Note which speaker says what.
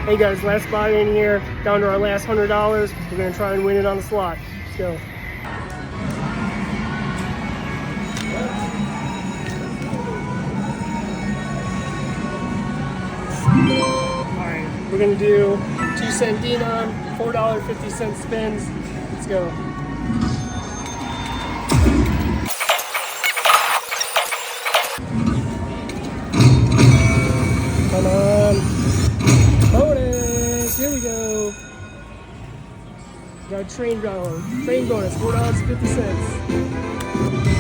Speaker 1: Hey guys, last buy in here, down to our last $100. We're gonna try and win it on the slot. Let's go. Alright, we're gonna do 2-cent denom, $4.50 spins. Let's go. Come on. Bonus! Here we go. Got a train bonus, $4.50.